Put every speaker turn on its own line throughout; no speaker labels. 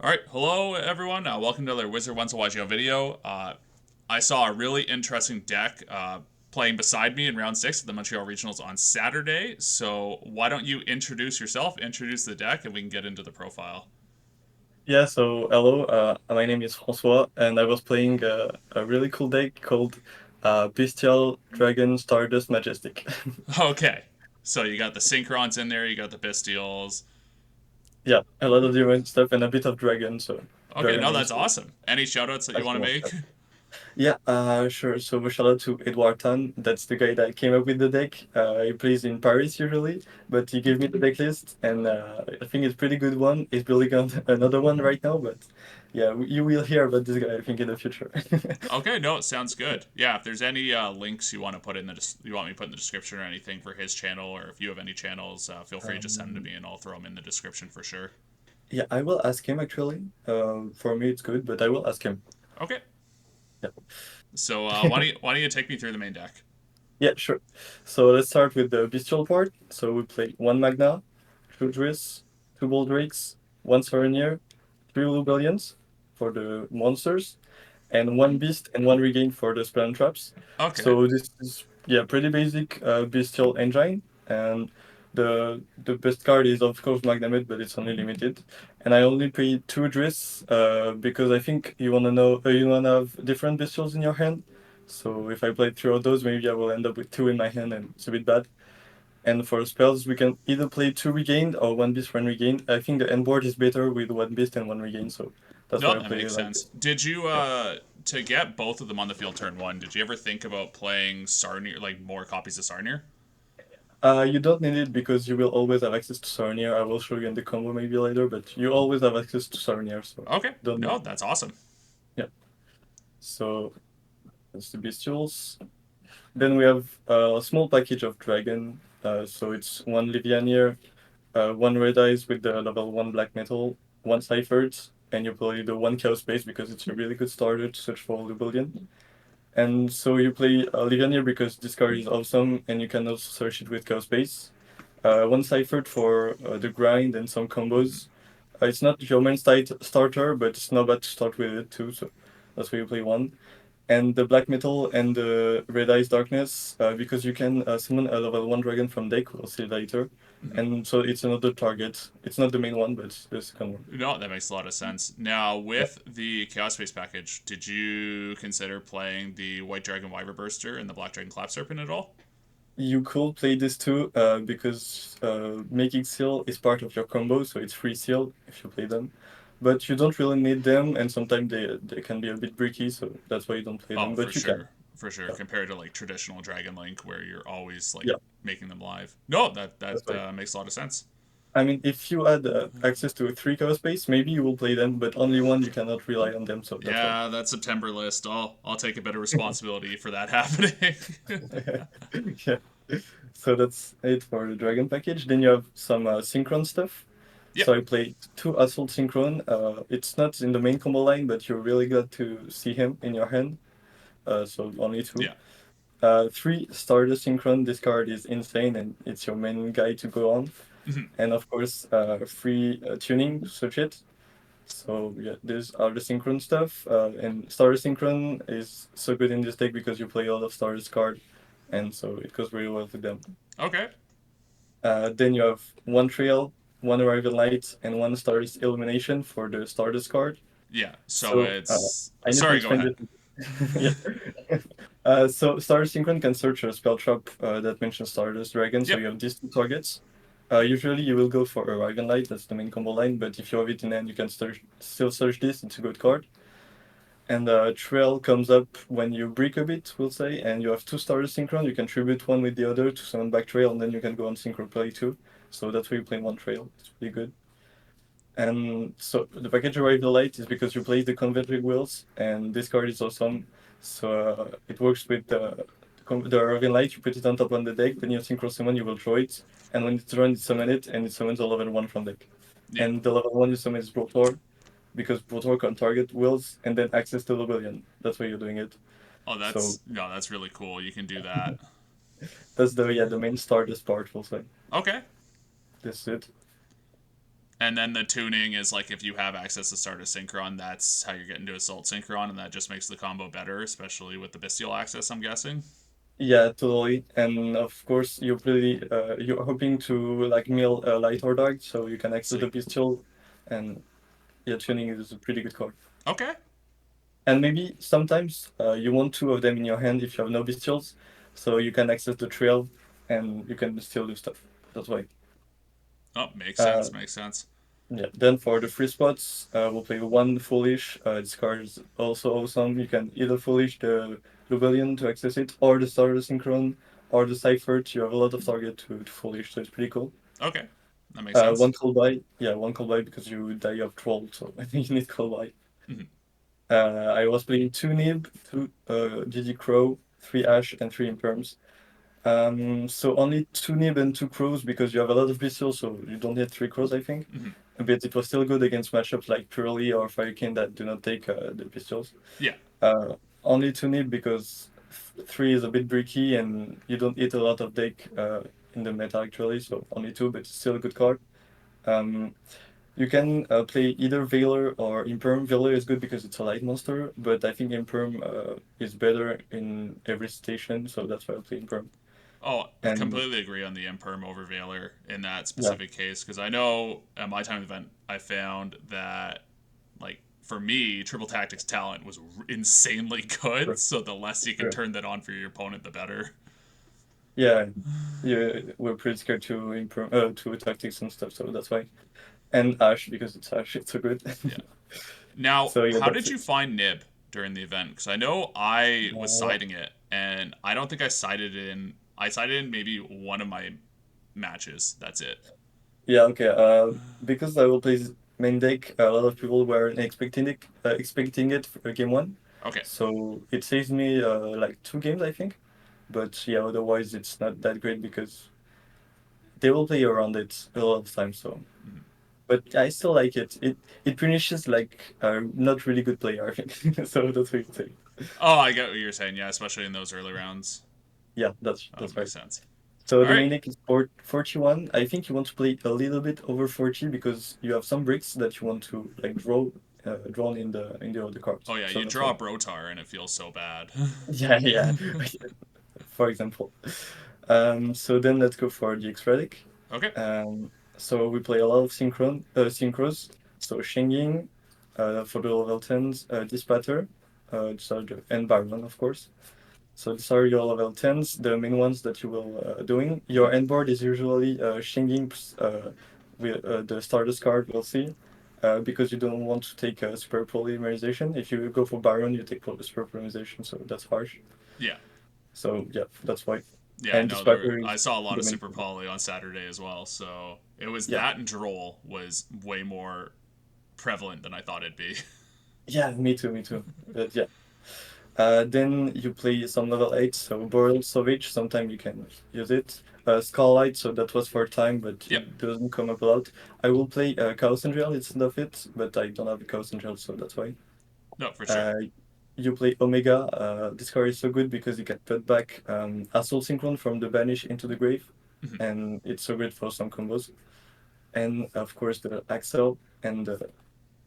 All right, hello everyone. Welcome to another Wizard Once a YGO video. I saw a really interesting deck playing beside me in round 6 of the Montreal Regionals on Saturday. So why don't you introduce yourself, introduce the deck, and we can get into the profile.
Yeah, so hello, my name is Francois, and I was playing a really cool deck called Bystial Dragon Stardust Majestic.
Okay, so you got the Synchrons in there, you got the Bystials.
Yeah, a lot of different stuff and a bit of dragon, so
Okay,
dragon
no,
main,
that's
so
awesome. Any shoutouts that you
that's
want
the
to
most
make?
stuff. Yeah, sure. So shout out to Edward Tan. That's the guy that came up with the deck. He plays in Paris usually, but he gave me the deck list, and I think it's a pretty good one. He's building on another one right now, but yeah, you will hear about this guy, I think, in the future.
Okay, no, it sounds good. Yeah, if there's any links you want to put in you want me to put in the description or anything for his channel, or if you have any channels, feel free to just send them to
Um,
me, and I'll throw them in the description for sure.
Yeah, I will ask him actually. For me, it's good, but I will ask him.
Okay.
Yeah.
So why don't you take me through the main deck?
Yeah, sure. So let's start with the bestial part. So we play one Magna, two Driss, two Boldrakes, one Saronir, three Lubellions for the monsters, and one Beast and one Regain for the spell and traps.
Okay.
So this is yeah pretty basic bestial engine, and the best card is of course Magnamid, but it's only limited. And I only play two Driss because I think you wanna have different bestials in your hand. So if I play three of those, maybe I will end up with two in my hand, and it's a bit bad. And for spells, we can either play two regained or one beast, one regained. I think the end board is better with one beast and one regained, so that's
No,
why I
that
play it
makes
like
sense.
this.
Did you
Yeah.
to get both of them on the field turn one, did you ever think about playing Sarnier, like more copies of Sarnier?
You don't need it because you will always have access to Sarnier. I will show you in the combo maybe later, but you always have access to Sarnier, so
Okay.
don't need
No,
it.
that's awesome.
Yeah. So that's the bestials. Then we have a small package of dragon. So it's one Livianier, one red eyes with the level one black metal, one Cyphers, and you play the one chaos space because it's a really good starter to search for Lubellion. And so you play Livianier because this card is awesome and you can also search it with chaos space. One Cypher for the grind and some combos. It's not your main starter, but it's not bad to start with it too, so that's why you play one. And the black metal and the red eyes darkness because you can summon a level one dragon from deck. We'll see later, and so it's another target. It's not the main one, but it's the second one.
No, that makes a lot of sense. Now,
Yeah,
with the Chaos Space package, did you consider playing the White Dragon Wyver Burster and the Black Dragon Clap Serpent at all?
you could play this too because making seal is part of your combo, so it's free seal if you play them. But you don't really need them, and sometimes they can be a bit bricky, so that's why you don't play
Oh,
them.
for
But you can.
sure, for sure.
Yeah,
Compared to like traditional Dragon Link, where you're always like
yeah,
making them live. No, that
that's
that
why.
makes a lot of sense.
I mean, if you had access to three cover space, maybe you will play them, but only one you cannot rely on them, so that's why.
Yeah, that September list. I'll take a bit of responsibility for that happening.
Yeah. So that's it for the dragon package. Then you have some synchron stuff.
Yep.
So I played two assault synchron. It's not in the main combo line, but you're really glad to see him in your hand. So only two.
Yeah.
Three Stardust Synchron. This card is insane, and it's your main guy to go on. And of course, free tuning to search it. So yeah, these are the synchron stuff. And Stardust Synchron is so good in this deck because you play a lot of Stardust card, and so it goes really well with them.
Okay.
Then you have one Trail, one Arrival Light, and one Stardust Illumination for the Stardust card.
Yeah. So
So
it's
I need to
sorry. Go
explain
ahead.
this. Yeah. So Stardust Synchron can search a spell trap that mentions Stardust Dragon. So
Yep.
you have these two targets. Usually you will go for Arrival Light. That's the main combo line. But if you have it in hand, you can still search this. It's a good card. And Trail comes up when you break a bit, we'll say, and you have two Stardust Synchron. You can tribute one with the other to summon back Trail, and then you can go on Synchro play too. So that's why you play one Trail. It's really good. And so the package Arrival Light is because you play the Converging Wheels, and this card is awesome. So it works with the Arrival Light. You put it on top on the deck, then you Synchro Summon, you will draw it, and when it's drawn, you summon it, and it summons a level 1 from deck.
Yeah.
And the level 1 you summon is Brotor, because Brotor can target Wheels and then access to Lobelian. That's why you're doing it.
Oh,
So
that's no, that's really cool. You can do that.
that's the main Stardust part, we'll say.
Okay.
That's it.
And then the tuning is like if you have access to start a Synchron, that's how you're getting to Assault Synchron, and that just makes the combo better, especially with the Bystial access, I'm guessing.
Yeah, totally. And of course, you're hoping to like mill a light or dark, so you can access the
Sweet.
pistol, and yeah, tuning is a pretty good card.
Okay.
And maybe sometimes you want two of them in your hand if you have no bestials, so you can access the trail, and you can still do stuff. That's why.
Oh, makes
Uh,
sense. Makes sense.
yeah. Then for the free spots, we'll play one foolish. This card is also awesome. You can either foolish the Rebellion to access it, or the Starter Synchron, or the Cipher. You have a lot of target to foolish, so it's pretty cool.
Okay. That makes sense.
One call by, yeah, one call by because you die of troll, so I think you need call by.
Mhm.
I was playing two Nib, two GG Crow, three Ash, and three Imperms. So only two Nib and two Crows because you have a lot of pistols, so you don't need three Crows, I think.
Mhm.
But it was still good against matchups like Purely or Firekin that do not take the pistols.
Yeah.
Uh, Only two Nib because three is a bit bricky and you don't eat a lot of deck in the meta actually, so only two, but it's still a good card. Um, you can play either Veiler or Imperm. Veiler is good because it's a light monster, but I think Imperm is better in every station, so that's why I play Imperm.
Oh, I
And
completely agree on the Imperm over Valor in that
yeah,
specific case because I know at my time event I found that like for me triple tactics talent was insanely good.
sure,
So the less you can
sure.
turn that on for your opponent, the better.
Yeah, yeah, we're pretty scared to Imperm, to tactics and stuff, so that's why. And Ash because it's Ash, it's so good.
Yeah. Now,
So yeah,
how
that's
did you
it.
find Nib during the event? Because I know I was
Uh,
siding it, and I don't think I sided in. I sided in maybe one of my matches. That's it.
yeah, okay. Because I will play main deck, a lot of people were expecting it for game one,
Okay.
so it saves me like two games, I think. But yeah, otherwise it's not that great because they will play around it a lot of times. So,
Mhm.
but I still like it. It punishes like a not really good player, I think. So that's what you say.
Oh, I get what you're saying. Yeah, especially in those early rounds.
Yeah,
Oh,
that's
makes
right.
sense.
So
All
the
right.
main deck is 41. I think you want to play a little bit over 40 because you have some bricks that you want to like drawn in the other cards.
Oh yeah,
So
you
that's
draw
why.
a Brotar and it feels so bad.
Yeah, yeah. For example. So then let's go for the X-Relic.
Okay.
So we play a lot of synchros. So Shenging for the level 10s, Dispatter, and Baron, of course. So these are your level 10s, the main ones that you will doing. Your end board is usually Shenging with the Stardust card, we'll see. Because you don't want to take super polymerization. If you go for Baron, you take super polymerization, so that's harsh.
Yeah.
So yeah, that's why.
Yeah, I
And
know there.
Dispatter
I
is
saw a lot
the
of
main.
Super Poly on Saturday as well, so it was
Yeah,
that and Droll was way more prevalent than I thought it'd be.
yeah, me too, me too. But yeah. Then you play some level 8, so Boreal Savage, sometimes you can use it. Scarlight, so that was for time, but
Yep.
it doesn't come up a lot. I will play Chaos Angel instead of it, but I don't have a Chaos Angel, so that's why.
No, for sure.
Uh, you play Omega. This card is so good because you can put back Assault Synchron from the Banish into the Grave,
Mhm.
and it's so good for some combos. And of course, the Axel and the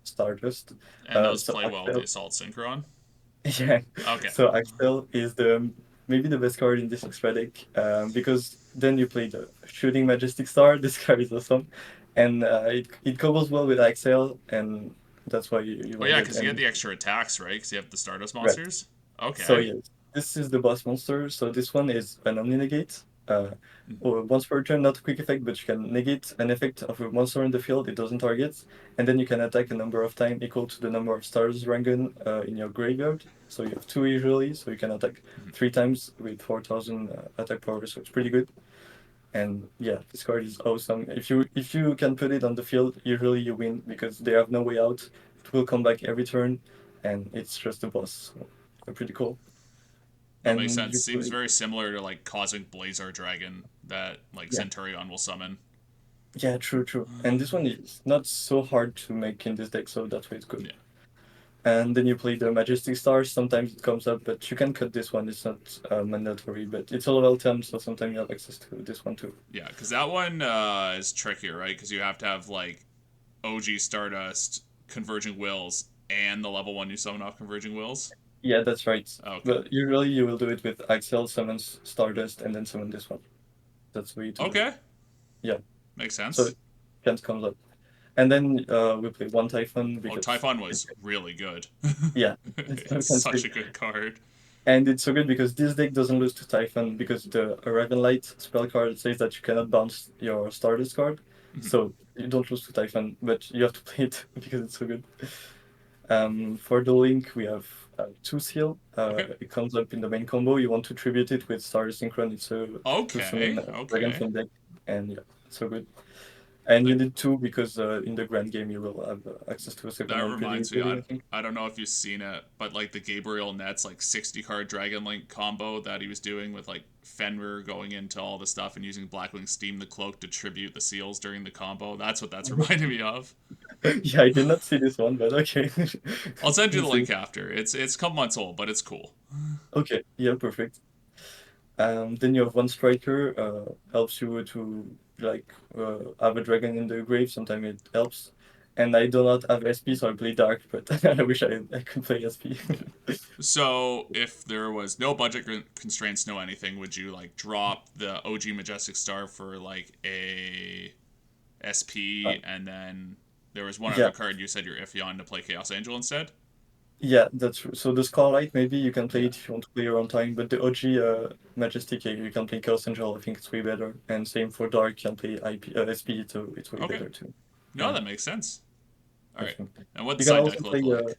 Stardust.
And those
So
play well with the
Axel.
Assault Synchron.
Yeah,
Okay.
so Axel is the maybe the best card in this extra deck because then you play the Shooting Majestic Star. This card is awesome, and it couples well with Axel, and that's why you
Oh
want
yeah,
it.
because you get
And
the extra attacks, right? Because you have the Stardust
right,
monsters.
so
Okay.
yes, this is the boss monster. So this one is an Omni Negate.
Mhm.
Or once per turn, not a quick effect, but you can negate an effect of a monster in the field it doesn't target, and then you can attack a number of times equal to the number of stars Rangon in your graveyard. So you have two usually, so you can attack
Mhm.
three times with 4,000 attack power, so it's pretty good. And yeah, this card is awesome. If you can put it on the field, usually you win because they have no way out. It will come back every turn, and it's just a boss. So pretty cool.
No, makes
And
sense.
you
Seems
play
very similar to like Cosmic Blazar Dragon that like
yeah.
Centurion will summon.
Yeah, true, true. And this one is not so hard to make in this deck, so that's why it's good.
Yeah.
And then you play the Majestic Stars. Sometimes it comes up, but you can cut this one. It's not mandatory, but it's a level 10, so sometimes you have access to this one too.
Yeah, because that one is trickier, right? Because you have to have like OG Stardust Converging Wills and the level 1 you summon off Converging Wills?
Yeah, that's right.
Okay.
But usually you will do it with Axel, summon Stardust, and then summon this one. That's the way to do it.
Okay.
Yeah.
Makes
So
sense.
it can't come up. And then we play one Typhon
Oh,
because
Typhon was really good.
yeah,
It's
you can
such
say.
a good card.
And it's so good because this deck doesn't lose to Typhon because the Raven Light spell card says that you cannot bounce your Stardust card.
Mhm.
So you don't lose to Typhon, but you have to play it because it's so good. For the link, we have two seal.
Okay.
It comes up in the main combo. You want to tribute it with Star Synchron. It's to summon
Okay.
Dragon
Okay.
from deck, and yeah, it's so good. And you
Like,
need two because in the grand game you will have access to a second
that
one pretty
reminds me,
easily, I think.
I don't know if you've seen it, but like the Gabriel Nets like 60 card Dragon Link combo that he was doing with like Fenrir going into all the stuff and using Blackwing Steam the Cloak to tribute the seals during the combo. That's what that's reminding me of.
Yeah, I did not see this one, but okay.
I'll send you the
It's a-
link after. It's a couple months old, but it's cool.
okay, yeah, perfect. Then you have one striker, helps you to like have a dragon in the grave. Sometimes it helps. And I do not have SP, so I play Dark, but I wish I could play SP.
Yeah. So if there was no budget constraints, no anything, would you like drop the OG Majestic Star for like a
Uh,
SP and then there was one other
yeah,
card you said you're iffy on to play Chaos Angel instead?
yeah, that's true. So the Scarlight, maybe you can play
Yeah.
it if you want to play your own time, but the OG Majestic, yeah, you can play Chaos Angel. I think it's way better. And same for Dark, you can play SP, so it's way
Okay.
better too.
No,
Yeah,
that makes sense. All
I
right.
think.
And what the
You can
side
also
deck
play,
look like?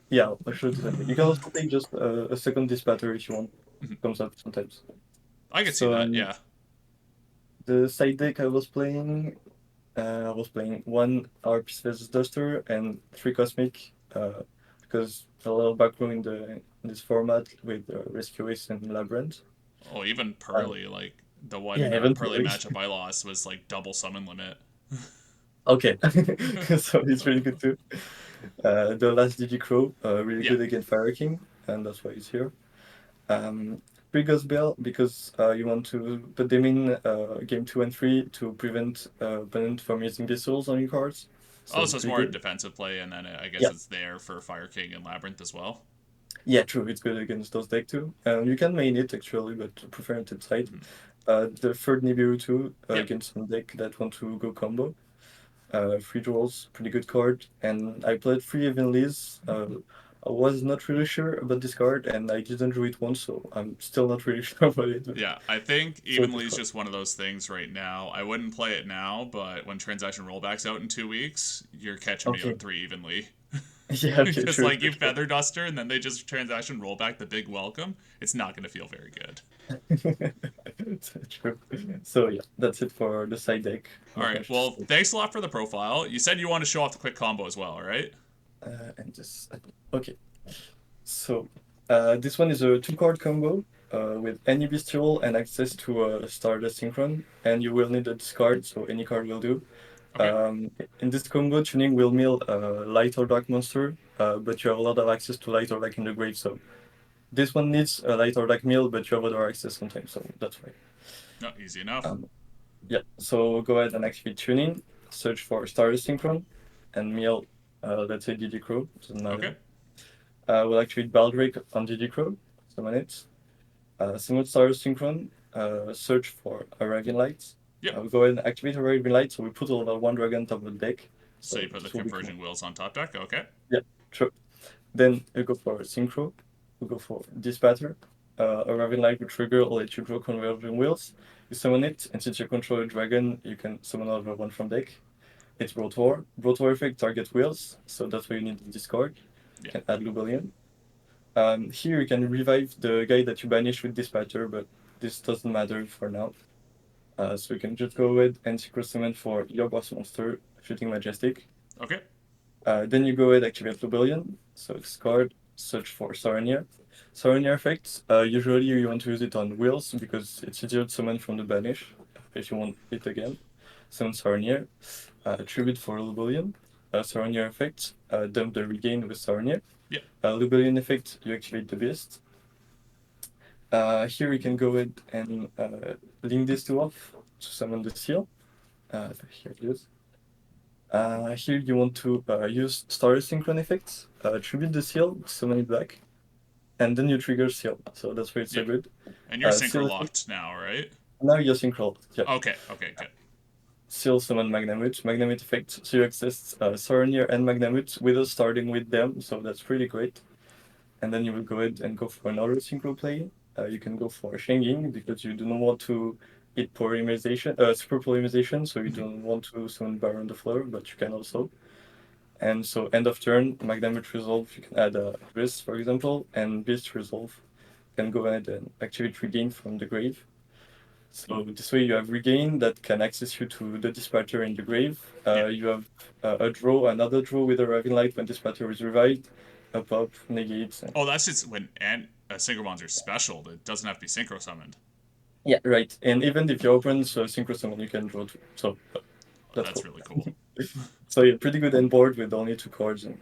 yeah, I should say. You can also play just a second Dispatcher if you want.
Mhm.
Comes up sometimes.
I could see
So
that. Yeah.
the side deck I was playing one Harpist versus Duster and three Cosmic, because a little backroom in this format with Rescue Ace and Labyrinth.
Oh, even
Uh,
Pearly, like the
yeah,
one Pearly
eventually.
matchup I lost was like double summon limit.
Okay, so it's really good too. The last DG Crow, really
Yeah.
good against Fire King, and that's why he's here. Um, Pre-Ghost Bell because you want to put them in game 2 and 3 to prevent opponent from using Bystials on your cards.
Oh,
So
so
it's
it's
really
more a
good.
defensive play, and then I guess
Yeah,
it's there for Fire King and Labyrinth as well.
yeah, true. It's good against those deck too. You can main it actually, but prefer it inside.
Mhm.
The third Nibiru too
Yep.
against some deck that want to go combo. Free draws, pretty good card. And I played three Evenlys. I was not really sure about this card, and I didn't draw it once, so I'm still not really sure about it. But
Yeah, I think
it's a
Evenly
good
is
card.
just one of those things right now. I wouldn't play it now, but when transaction rollback's out in 2 weeks, you're catching me
Okay.
on three Evenly.
Yeah, okay,
Because
true,
like
true,
you feather duster and then they just transaction rollback the big welcome. It's not going to feel very good.
true. True. So yeah, that's it for the side deck.
All
Not
right.
much to
Well,
say.
thanks a lot for the profile. You said you want to show off the quick combo as well, right?
And just okay. So this one is a two-card combo with any Bystial and access to a Stardust Synchron, and you will need a discard, so any card will do.
Okay.
In this combo, tuning will mill light or dark monster, but you have a lot of access to light or dark in the grave. So this one needs a light or dark mill, but you have other access sometimes, so that's why.
No, easy enough.
Um, yeah, so go ahead and activate tuning, search for Stardust Synchron, and mill, let's say DD Crow, doesn't
Okay.
matter. We'll activate Baldrake on DD Crow, summon it. Summon Stardust Synchron, search for Arabian Light.
Yep.
We go ahead and activate Arabian Light, so we put all the one dragon on top of the deck.
So
So
you put the
this will become
converging wheels on top deck. Okay.
yeah, sure. Then we go for Synchro. We go for Dispatcher. Arriving Light will trigger or let you draw Converging Wheels. You summon it, and since you control a dragon, you can summon another one from deck. It's Broad War. Broad War effect target wheels, so that's why you need the discard. You
Yeah.
can add Lubellion. Here you can revive the guy that you banish with Dispatcher, but this doesn't matter for now. So you can just go ahead and Synchro summon for your boss monster, Shooting Majestic.
Okay.
Then you go ahead activate Rebellion. So discard, search for Sarania. Sarania effects, usually you want to use it on wheels because it's easier to summon from the banish if you want it again. Summon Sarania, tribute for Rebellion. Sarania effect, dump the regain with Sarania.
Yeah.
Rebellion effect, you activate the beast. Here you can go ahead and link these two off to summon the seal. Here it is. Here you want to use starter synchron effects, tribute the seal, summon it back, and then you trigger seal. So that's why it's so
Yeah.
good.
And you're synchro
Seal effect.
locked now, right?
Now you're synchro. Yeah.
Okay, okay, good.
Seal summon Magnamut, Magnamut effect. So you access Saronir and Magnamut without starting with them. So that's pretty great. And then you will go ahead and go for another synchro play. You can go for Shenging because you do not want to hit polymerization, super polymerization, so you don't want to summon Bar on the floor, but you can also. And so end of turn, Magnamut resolve, you can add a Beast, for example, and Beast resolve can go ahead and activate regain from the grave. So this way you have regain that can access you to the dispatcher in the grave.
Yeah.
You have a draw, another draw with a Raving Light when dispatcher is revived, a pop, negates.
Oh, that's just when synchro bonds are special. It doesn't have to be synchro summoned.
Yeah, right. And even if you open so synchro summon, you can draw two. So that's
That's
cool.
really cool.
So yeah, pretty good end board with only two cards, and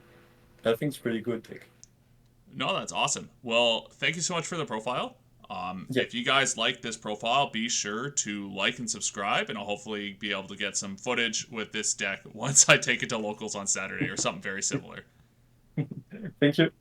I think it's pretty good deck.
No, that's awesome. Well, thank you so much for the profile.
Yeah,
If you guys like this profile, be sure to like and subscribe, and I'll hopefully be able to get some footage with this deck once I take it to locals on Saturday or something very similar.
thank you.